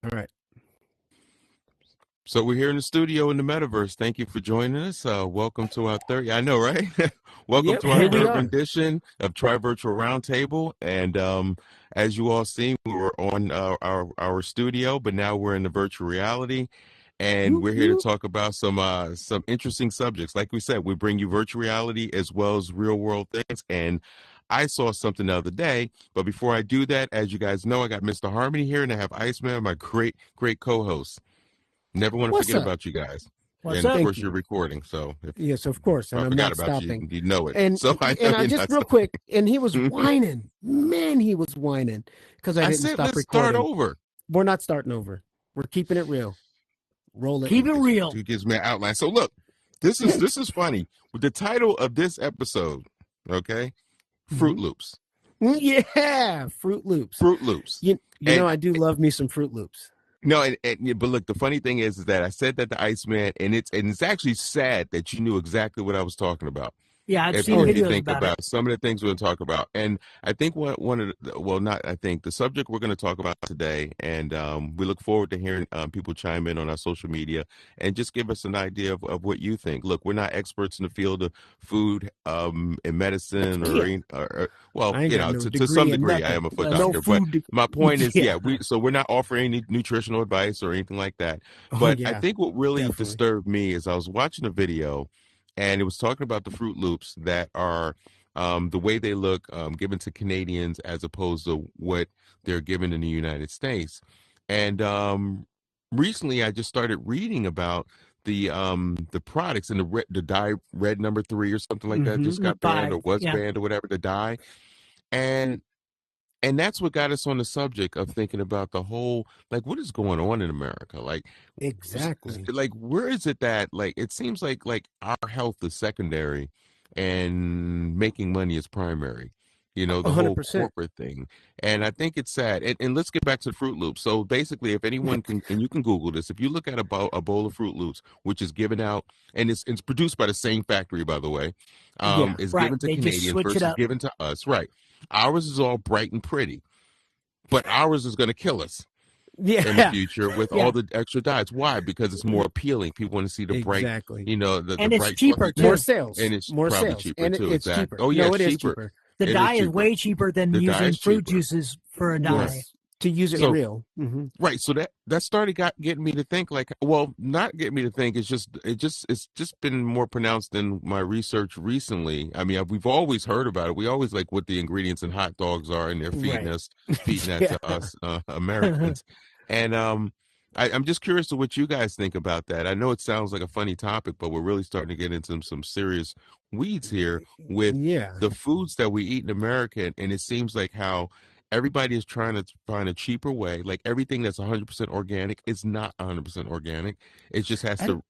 All right. So we're here in the studio in the metaverse. Thank you for joining us. Welcome to our third. Yeah, I know, right? Welcome Yep, to our here we third are. rendition of Tri Virtual Roundtable. And as you all see, we were on our studio, but now we're in the virtual reality, and Whoop, we're here to whoop. talk about some interesting subjects. Like we said, we bring you virtual reality as well as real world things. And I saw something the other day, but before I do that, as you guys know, I got Mr. Harmony here, and I have Iceman, my great co-host. Never want to What's forget up? about you guys. What's And of up? Thank course, you. you're recording. So if Yes, of course, and I I'm forgot not about you, stopping. you know it. And So I know and I you're just not real stopping. quick, and he was whining. Man, he was whining because I I didn't said, stop let's start recording. over. We're not starting over. We're keeping it real. Roll it. Keep it real. It gives me an outline. So look, this is funny. With the title of this episode, okay, Fruit Mhm. Loops. Yeah, Fruit Loops. Fruit Loops. You And know I do love me some Fruit Loops. no, but look, the funny thing is that I said that to Iceman, and it's actually sad that you knew exactly what I was talking about. Yeah, I've If seen you yeah. videos think about it. about some of the things we're going to talk about. And I think one of the, well, not I think, the subject we're going to talk about today, and we look forward to hearing people chime in on our social media and just give us an idea of what you think. Look, we're not experts in the field of food and medicine Yeah. well, I ain't got no to some degree in degree, I nothing. am a foot Well, No doctor. But food. my point is, Yeah. so we're not offering any nutritional advice or anything like that. Oh But I yeah, think what really definitely. disturbed me is I was watching a video, and it was talking about the Fruit Loops that are the way they look given to Canadians as opposed to what they're given in the United States. And recently, I just started reading about the products, and the dye red number 3 or something like that just got banned or 5. was Yeah. banned or whatever, the dye. And that's what got us on the subject of thinking about the whole, like, what is going on in America? Like, Exactly. where is it that, like, it seems like our health is secondary and making money is primary, the whole 100%. corporate thing. And I think it's sad. And let's get back to the Fruit Loops. So basically, if anyone can, and you can Google this, if you look at a bowl of Fruit Loops, which is given out, and it's produced by the same factory, by the way, Yeah. is Right. given to They just Canadians switch it versus up. given to us, right? Ours is all bright and pretty, but ours is going to kill us in the Yeah. future with Yeah. all the extra dyes. Why? Because it's more appealing. People want to see the bright, Exactly. the And it's bright cheaper fluffy More too. taste. sales. And it's More probably sales. cheaper And too. it's Exactly. cheaper. Oh yeah, No, it's it is cheaper. cheaper. The It is dye is cheaper. way cheaper than The dye using is fruit cheaper. juices for a Right. dye. Yes. To use it So real. right. So that started getting me to think, like, well, not getting me to think. It's just been more pronounced in my research recently. I mean, we've always heard about it. We always like what the ingredients in hot dogs are, and they're feeding Right. that Yeah. to us Americans. And I'm just curious to what you guys think about that. I know it sounds like a funny topic, but we're really starting to get into some serious weeds here with Yeah. the foods that we eat in America, and it seems like how everybody is trying to find a cheaper way. Like, everything that's 100% organic is not 100% organic. It just And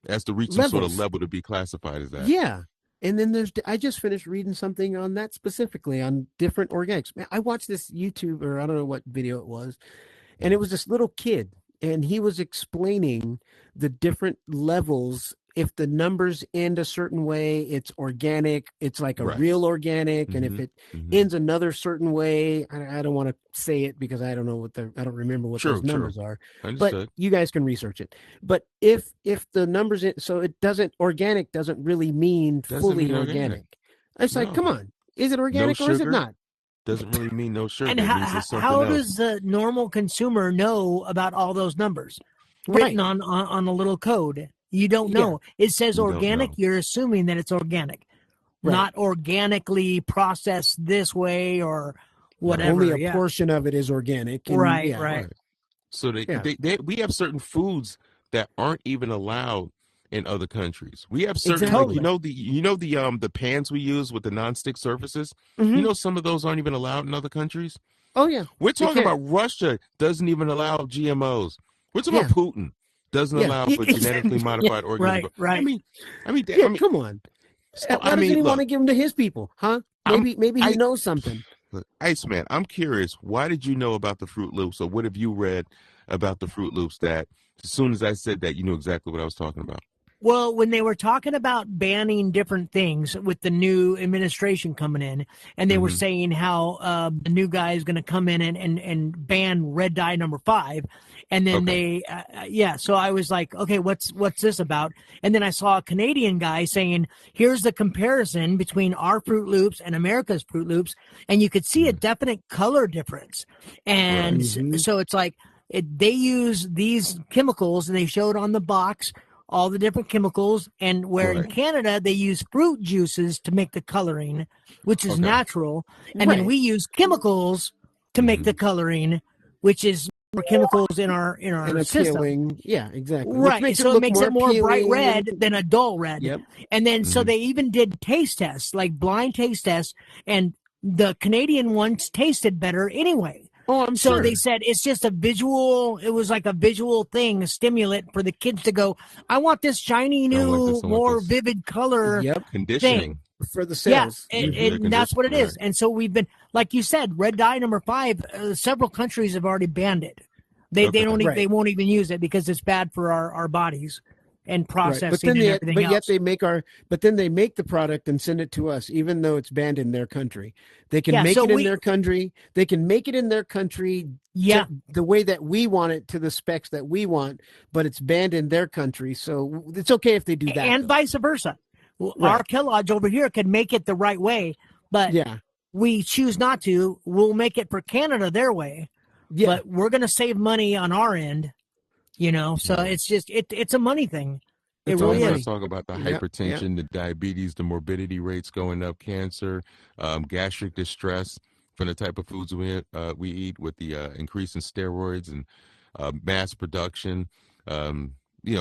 has to reach some sort of levels. level to be classified as that. Yeah. And then I just finished reading something on that specifically on different organics. Man, I watched this YouTube, or I don't know what video it was, and it was this little kid, and he was explaining the different levels. If the numbers end a certain way, it's organic. It's like a Right. real organic. And if Mm-hmm. it Mm-hmm. ends another certain way, I don't want to say it because I don't know I don't remember what those True. numbers are. But Understood. you guys can research it. But if the numbers, so it doesn't, organic doesn't really mean Doesn't fully mean organic. organic. It's like, No. come on, is it No organic or is it sugar not? doesn't really mean no sugar. And It means it's something how else. does the normal consumer know about all those numbers Right. written on a little code? You don't Yeah. know. It says You don't organic. know. You're assuming that it's organic, Right. not organically processed this way or whatever. Only a yeah. portion of it is organic. And Right. yeah. Right. So Yeah. we have certain foods that aren't even allowed in other countries. We have certain, Exactly. like, the pans we use with the nonstick surfaces. Mhm. Some of those aren't even allowed in other countries. Oh yeah. We're They talking can't. about Russia doesn't even allow GMOs. We're talking Yeah. about Putin doesn't Yeah. allow for genetically modified organisms. Right. Yeah, come on. So, Why doesn't he want look, to give them to his people? Huh? Maybe he knows something. Iceman, I'm curious. Why did you know about the Fruit Loops, or what have you read about the Fruit Loops that, as soon as I said that, you knew exactly what I was talking about? Well, when they were talking about banning different things with the new administration coming in, and they were Mm-hmm. saying how the new guy is going to come in and ban red dye number 5, and then Okay. yeah. So I was like, okay, what's this about? And then I saw a Canadian guy saying, here's the comparison between our Fruit Loops and America's Fruit Loops, and you could see a Mhm. definite color difference. Right. And so it's like they use these chemicals, and they showed on the box all the different chemicals, and where in Right. Canada they use fruit juices to make the coloring, which is Okay. natural, and then Right. we use chemicals to make Mm-hmm. the coloring, which is more chemicals in our And system. appealing. Yeah, exactly. Which Right. makes it So it look makes more it more bright appealing and red than a dull red. yep. And then so Mm-hmm. they even did taste tests, like blind taste tests, and the Canadian ones tasted better anyway. Oh, I'm So sure. they said it's just a visual, it was like a visual thing, a stimulant for the kids to go, I want this shiny, I want new, this. I want more this. vivid color Yep. thing. Conditioning. For the Yeah, sales. They're and that's what it conditioning. is. And so we've been, like you said, red dye number 5. Several countries have already banned it. They Okay. don't Right. they won't even use it because it's bad for our bodies and Right. But processing then and they, everything but yet else. they make the product and send it to us, even though it's banned in their country. They can Yeah, make so it in their country. They can make it in their country yeah, to the way that we want it, to the specs that we want, but it's banned in their country. So it's okay if they do that. and Though. vice versa. Our Right. Kellogg's over here can make it the right way, but Yeah. we choose not to. We'll make it for Canada their way, Yeah. but we're going to save money on our end, So Yeah. it's just it's a money thing. It It's Well, all really you start is. money. talking about the Yep. Yep. hypertension, the diabetes, the morbidity rates going up, cancer, gastric distress from the type of foods we eat, with the increase in steroids and mass production.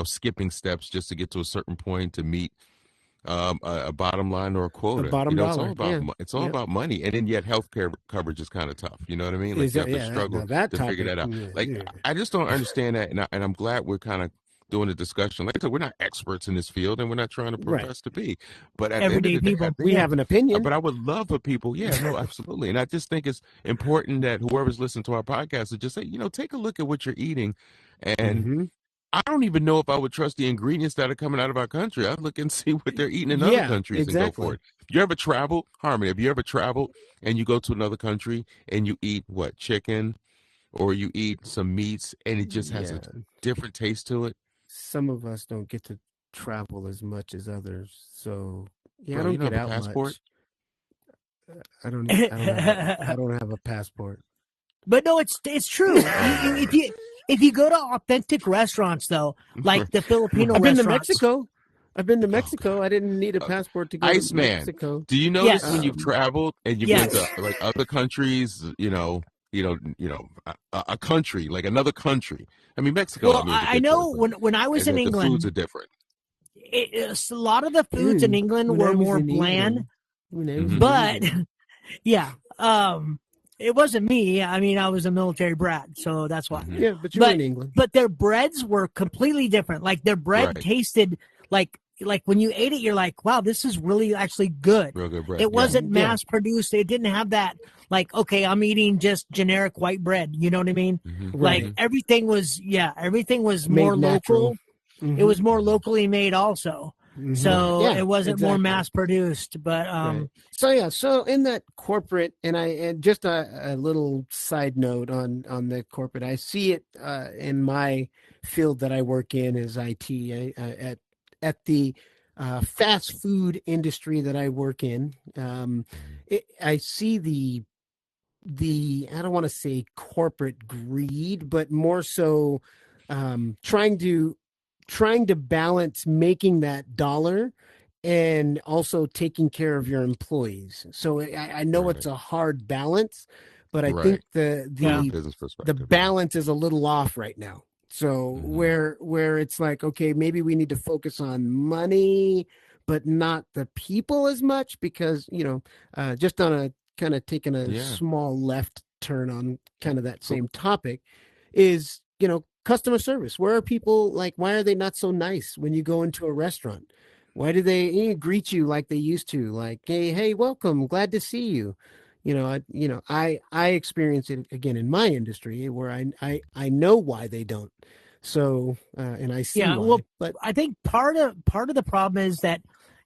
Skipping steps just to get to a certain point to meet a bottom line or a A quota. bottom It's all dollar. about Yeah. it's all Yep. about money, and then yet healthcare coverage is kind of tough. You know what I mean? Like Is you that have to yeah? struggle Now that to figure topic. that out. Yeah. Like Yeah. I just don't understand that, and I'm glad we're kind of doing a discussion. Like I said, we're not experts in this field, and we're not trying to Right. profess to be. But at the end of Everyday the day, I people. think. We Yeah. have an opinion. But I would love for people, yeah, no, absolutely, and I just think it's important that whoever's listening to our podcast to just say, take a look at what you're eating, and Mm-hmm. I don't even know if I would trust the ingredients that are coming out of our country. I'd look and see what they're eating in other Yeah. countries and go for Exactly. it. You ever travel, Harmony? Have you ever traveled and you go to another country and you eat what, chicken, or you eat some meats and it just has a Yeah. different taste to it? Some of us don't get to travel as much as others. So yeah, I Bro, you don't don't get have a out passport? much. I don't have a passport. But no, it's true. If you go to authentic restaurants though, like the Filipino I've been to restaurants, Mexico. I've been to Oh Mexico. God. I didn't need a Okay. passport to go to Iceman, Mexico. do you notice when yes, you've Um, traveled and you've been to yes. like other countries, a country, like another country? I mean, Mexico, I Well, mean, is a I big place, know when I was and in that the foods England, are different. a lot of the foods in England when were I was more in bland, England, when I was Hmm. in but England, yeah, it wasn't me. I mean, I was a military brat, so that's why. Hmm. yeah, but you were But in England. their breads were completely different. Like their bread Right. tasted like when you ate it, you're like, wow, this is really actually good. Real good bread. It Yeah. wasn't Yeah, mass produced. It didn't have that like, okay, I'm eating just generic white bread. You know what I mean? Hmm. Like Hmm. right. everything was Made more natural. local. It Hmm. was more locally made also. Right. So Yeah, it wasn't more exactly. mass produced. But Right. So yeah, so in that corporate, and just a little side note on the corporate, I see it in my field that I work in is IT. At the fast food industry that I work in, I see the I don't want to say corporate greed, but more so trying to balance making that dollar and also taking care of your employees. So I know it's Right. a hard balance, but I think Right. the From a yeah, the business the perspective, yeah. balance is a little off right now. So Hmm. where it's like, okay, maybe we need to focus on money, but not the people as much because, just on a kind of taking a Yeah. small left turn on kind of that same topic is, customer service. Where are people like, why are they not so nice when you go into a restaurant? Why do they greet you like they used to? Like, hey, welcome, glad to see you. I experience it again in my industry where I know why they don't. So, and I see Yeah, why. well, But I think part of the problem is that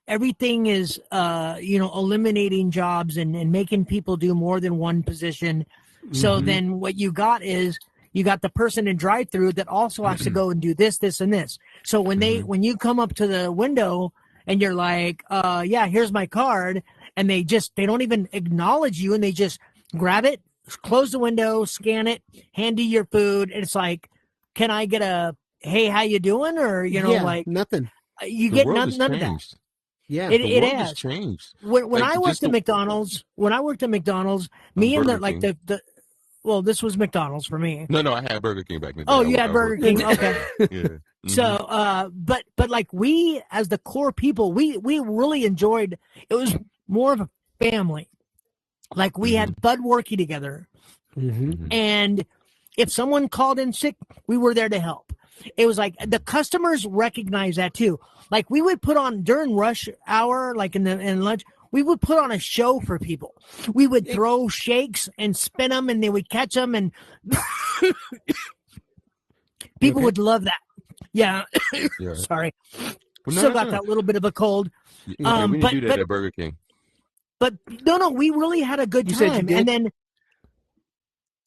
everything is eliminating jobs and making people do more than one position. So mhm. then what you got is you got the person in drive through that also has to go and do this, this, and this. So when you come up to the window and you're like, yeah, here's my card, and they don't even acknowledge you, and they just grab it, close the window, scan it, hand you your food, and it's like, can I get a hey, how you doing? Or Yeah, like nothing. you The get world has none of that. changed. Yeah. The It world has has. changed. When Like I worked just at the McDonald's, me and Burger King. the well, this was McDonald's for me. No, I had Burger King back in the day. Oh, you had I Burger worked King, there. okay. Yeah. So, but like we as the core people, we really enjoyed. It was more of a family. Like we had Bud working together, Mhm. and if someone called in sick, we were there to help. It was like the customers recognize that too. Like we would put on during rush hour, like in lunch, we would put on a show for people. We would throw shakes and spin them, and they would catch them, and people okay? would love that. Yeah, Yeah. sorry, Well, no, still that's got enough. that little bit of a cold. Yeah. Hey, we didn't do that at Burger King. But no, we really had a good You said you time, did? and then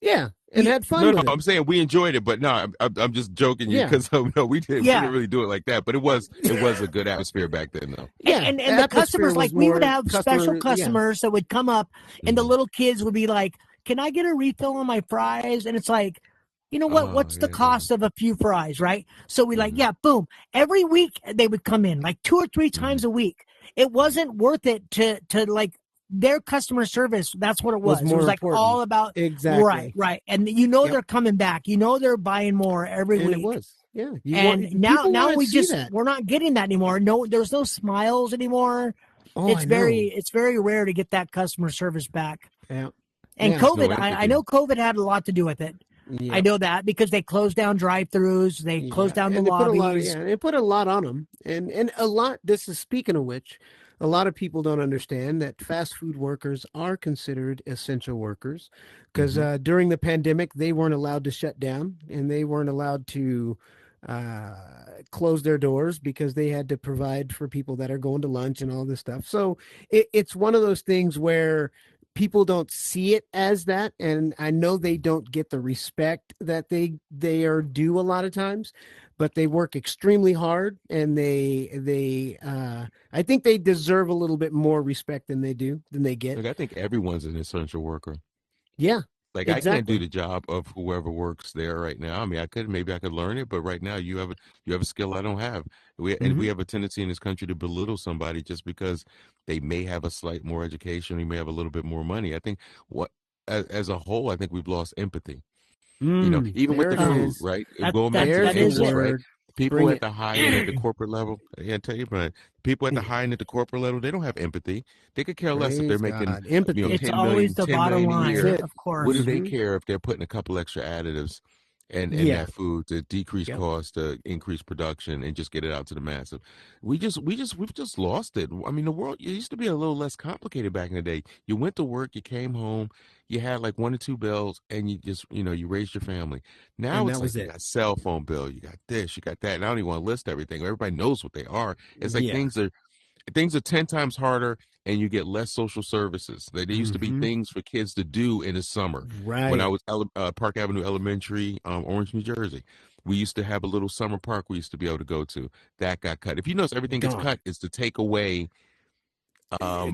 Yeah, and had fun No, with it. I'm saying we enjoyed it, but no, I'm just joking you Yeah. because no, we didn't. Yeah. We didn't really do it like that. But it was a good atmosphere back then, though. Yeah, and the atmosphere customers, was like we would more have customer. special Yeah. customers that would come up, and the little kids would be like, "Can I get a refill on my fries?" And it's like, you know what? Oh, What's the yeah. cost of a few fries, right? So we like, yeah, boom. Every week they would come in like 2 or 3 times a week. It wasn't worth it to like their customer service. That's what it was. Was more It was like important. all about Exactly. right. And you know Yep. they're coming back. You know they're buying more every And week. it was. Yeah. And now wanna we see just that. we're not getting that anymore. No, there's no smiles anymore. Oh, It's I know. it's very rare to get that customer service back. Yeah. And Yeah. COVID, No I empathy. know COVID had a lot to do with it. I Yep. know that because they closed down drive-throughs, they closed down the and they put a lot. lobbies. Yeah, it put a lot on them, and a lot. This is speaking of which, a lot of people don't understand that fast food workers are considered essential workers because during the pandemic they weren't allowed to shut down and they weren't allowed to close their doors because they had to provide for people that are going to lunch and all this stuff. So it's one of those things where people don't see it as that, and I know they don't get the respect that they are due a lot of times, but they work extremely hard, and they I think they deserve a little bit more respect than they get. Like I think everyone's an essential worker. Yeah, Like I can't do exactly. the job of whoever works there right now. I mean, maybe I could learn it, but right now you have a skill I don't have. We have a tendency in this country to belittle somebody just because they may have a slight more education, they may have a little bit more money. I think as a whole, I think we've lost empathy. Even with There the it food, is. right? Going back to There's the the is it. interest, right? word. People Bring at it. the high end, at the corporate level, I can't tell you, but people at the high end, at the corporate level, they don't have empathy. They could care less if they're Praise making, God. Empathy. It's 10 always million, the 10 bottom million a line, That's year. it. of What course. do they care if they're putting a couple extra additives and Yeah. that food to decrease Yep. cost, to increase production, and just get it out to the masses? We've just lost it. I mean, the world, it used to be a little less complicated back in the day. You went to work, you came home, you had like 1 or 2 bills, and you just, you raised your family. Now And it's that like was you it. got cell phone bill, you got this, you got that, and I don't even want to list everything. Everybody knows what they are. It's like Yeah. things are 10 times harder, and you get less social services. There used to be Mhm. things for kids to do in the summer. When I Right. was Park Avenue Elementary, Orange, New Jersey, we used to have a little summer park we used to be able to go to. That got cut. If you notice, everything gets Gone. cut is to take away Yeah,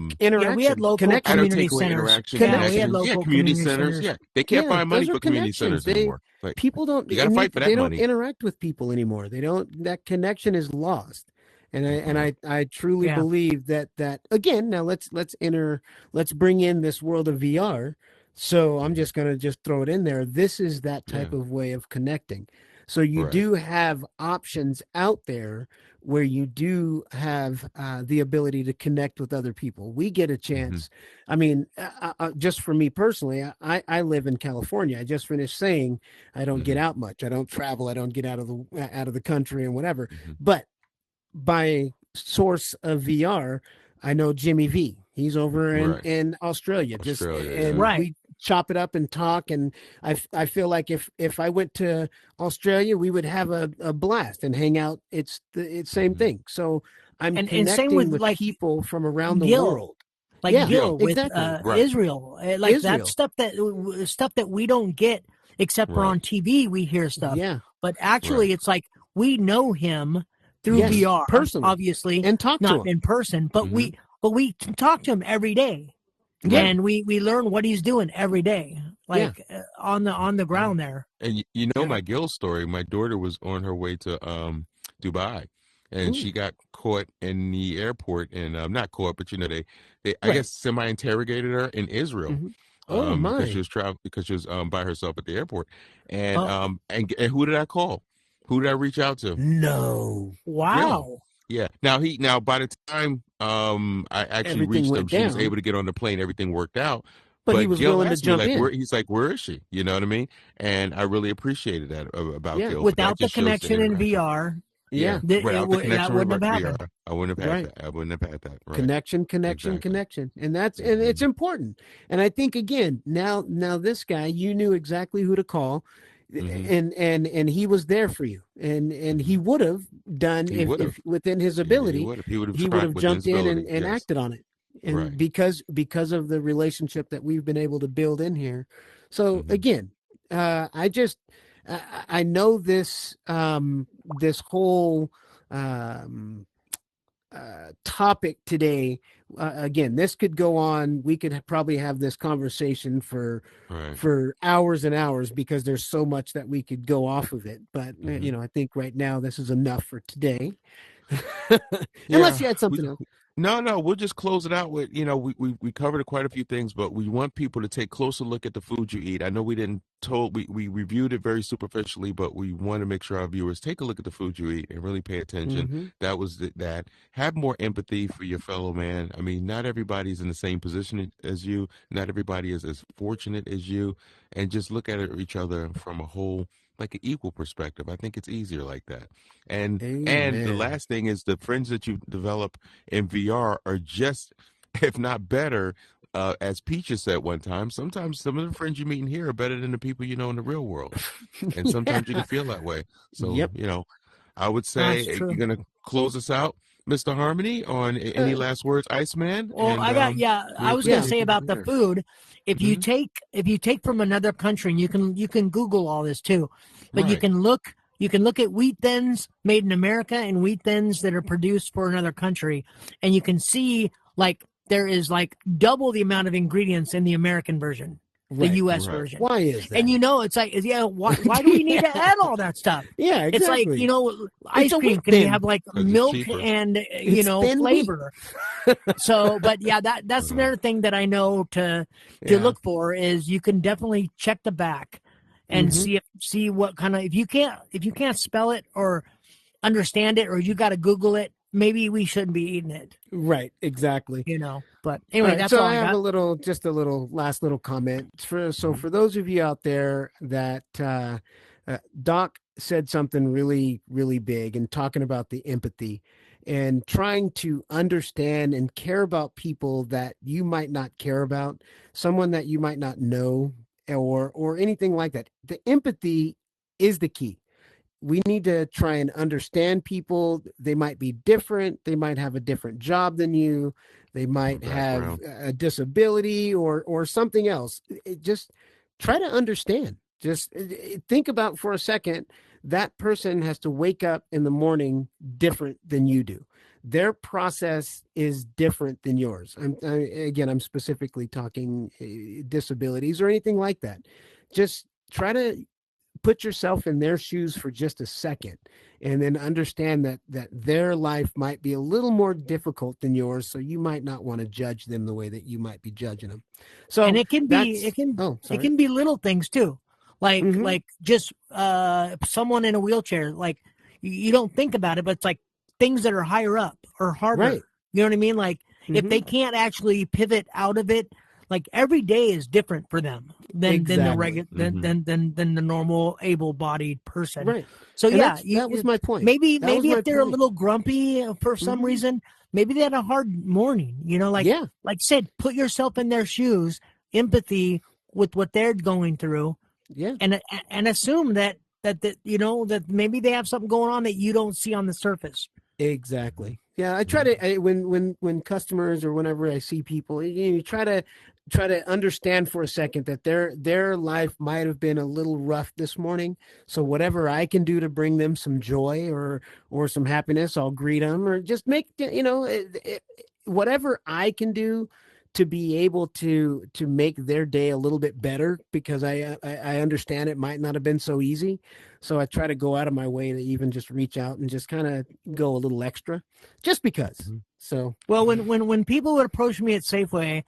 we had Interaction, local I don't connection, community take away centers. interaction, Yeah, we had connections. yeah, local community community centers. centers. Yeah, they can't Yeah, find money those are for community connections. centers anymore. Like People don't you got to fight for that they don't money. interact with people anymore. They don't. That connection is lost. And I truly Yeah. believe that again. Now let's bring in this world of VR. So I'm just gonna just throw it in there. This is that Yeah, type of way of connecting. So you right. do have options out there where you do have the ability to connect with other people. We get a hmm chance. I mean, just for me personally, I live in California. I just finished saying I don't get hmm out much. I don't travel. I don't get out of the country and whatever. hmm But by source of VR, I know Jimmy V. He's over Right. in Australia. Just Australia. and Yeah. Right. we chop it up and talk. And I feel like if I went to Australia, we would have a blast and hang out. It's the same thing. So I'm and same connecting with like people from around the Gil. world. Like Yeah, Gil with exactly. Right. Israel, like that Israel. stuff that we don't get except for Right. on TV. We hear stuff, Yeah. but actually, Right. it's like we know him through Yes, VR, personally. obviously, And talk to not him. in person, but we can talk to him every day, Yeah. and we learn what he's doing every day, like on the ground there. And you know Yeah. my Gil story. My daughter was on her way to Dubai, and Ooh. she got caught in the airport, and not caught, but they I Right. guess semi-interrogated her in Israel, Mhm. Oh because she my. was because she was by herself at the airport, Oh, and who did I call? Who did I reach out to? No. Yeah. wow! Yeah. Now by the time I actually Everything reached him, went she was down, able to get on the plane. Everything worked out. but he But was Gil willing to asked me jump like, in. where is she? You know what I mean? And I really appreciated that about Yeah. Gil. But that Without the just shows the connection in interaction. VR, Yeah. Yeah. Without the that connection with wouldn't have VR, happened. I wouldn't have had Right. that. I wouldn't have had that. Right. Connection, Exactly. connection. And it's important. And I think again, now this guy, you knew exactly who to call. Mm-hmm. And he was there for you. And he would have done He would have. if within his Yeah, he ability, would have. He would have he would tried have within his jumped in ability. and Yes. acted on it. And Right. because of the relationship that we've been able to build in here. So again, I know this this whole topic today. Again, this could go on. We could probably have this conversation Right. for hours and hours because there's so much that we could go off of it. But I think right now this is enough for today. Unless you had something else. No, we'll just close it out with, we covered quite a few things, but we want people to take a closer look at the food you eat. I know we reviewed it very superficially, but we want to make sure our viewers take a look at the food you eat and really pay attention. That was that. Have more empathy for your fellow man. I mean, not everybody's in the same position as you. Not everybody is as fortunate as you. And just look at each other from a whole, like an equal perspective. I think it's easier like that. And the last thing is the friends that you develop in VR are just, if not better, as Peaches said one time, sometimes some of the friends you meet in here are better than the people you know in the real world. And sometimes you can feel that way. So, I would say That's you're true. going to close us out, Mr. Harmony, on any last words, Iceman? Well, And I got I was gonna say about the food. If you take from another country, and you can Google all this too, but you can look at wheat thins made in America and wheat thins that are produced for another country, and you can see like there is like double the amount of ingredients in the American version. The U.S. version. Why is that? And it's like, why do we need to add all that stuff? Yeah, exactly. It's like, ice cream can have like milk and, flavor. So, but yeah, that's another thing that I know to look for is you can definitely check the back and see what kind of, if you can't spell it or understand it, or you got to Google it, maybe we shouldn't be eating it. Right, exactly. But anyway, right, that's so all I I have got. a little last little comment. For those of you out there that Doc said something really, really big and talking about the empathy and trying to understand and care about people that you might not care about, someone that you might not know or anything like that. The empathy is the key. We need to try and understand people. They might be different. They might have a different job than you. They might have a disability or something else. Just try to understand. Just think about for a second, that person has to wake up in the morning different than you do. Their process is different than yours. I'm specifically talking disabilities or anything like that. Just try to put yourself in their shoes for just a second and then understand that their life might be a little more difficult than yours, so you might not want to judge them the way that you might be judging them. So and it can be little things too, like just someone in a wheelchair, like you don't think about it, but it's like things that are higher up or harder. Right. You know what I mean? Like if they can't actually pivot out of it, like every day is different for them than the regular than the normal able-bodied person. Right. So and yeah, that was my point. Maybe if they're a little grumpy for some reason, maybe they had a hard morning. Like I said, put yourself in their shoes. Empathy with what they're going through, Yeah. and assume that that maybe they have something going on that you don't see on the surface. Exactly. Yeah, I try to when customers or whenever I see people, you try to understand for a second that their life might have been a little rough this morning. So whatever I can do to bring them some joy or some happiness, I'll greet them or just make whatever I can do to be able to make their day a little bit better, because I understand it might not have been so easy. So I try to go out of my way to even just reach out and just kind of go a little extra just because. So, well, when people would approach me at Safeway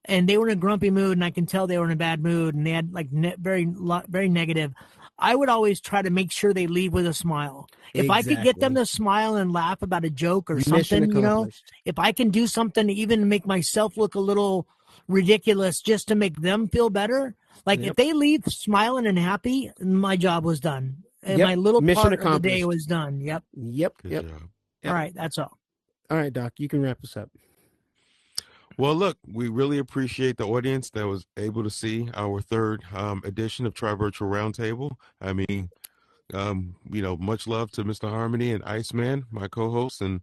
and they were in a grumpy mood and I can tell they were in a bad mood and they had like very negative, I would always try to make sure they leave with a smile. If I could get them to smile and laugh about a joke or something, if I can do something to even make myself look a little ridiculous just to make them feel better, like if they leave smiling and happy, my job was done. And my little mission part of the day was done. Yep. Yep. All right, that's all. All right, Doc, you can wrap us up. Well, look, we really appreciate the audience that was able to see our third edition of Tri Virtual Roundtable. I mean, much love to Mr. Harmony and Iceman, my co-host, and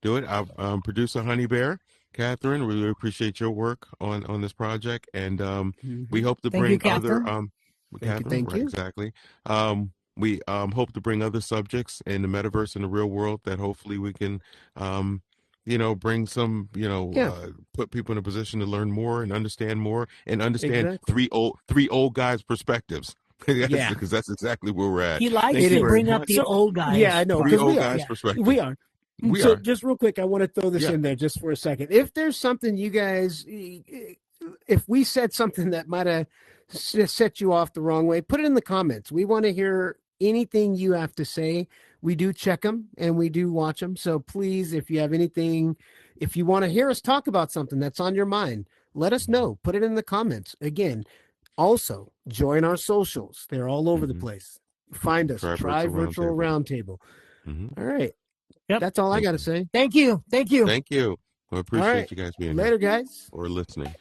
our producer Honey Bear, Catherine. We really appreciate your work on this project, and we hope to bring other Thank you. Exactly. We hope to bring other subjects in the metaverse and the real world that hopefully we can bring some, put people in a position to learn more and understand three old guys' perspectives. Because that's exactly where we're at. He likes to bring up the old guys. Yeah, I know. Three old guys' perspectives. We are. So just real quick, I want to throw this in there just for a second. If there's something you guys, if we said something that might have set you off the wrong way, put it in the comments. We want to hear anything you have to say. We do check them and we do watch them. So please, if you have anything, if you want to hear us talk about something that's on your mind, let us know. Put it in the comments. Again, also join our socials. They're all over the place. Find us, Tri Virtual Roundtable. All right. Yep. That's all I got to say. Thank you. Thank you. I appreciate you guys being here. Later, guys. Or listening.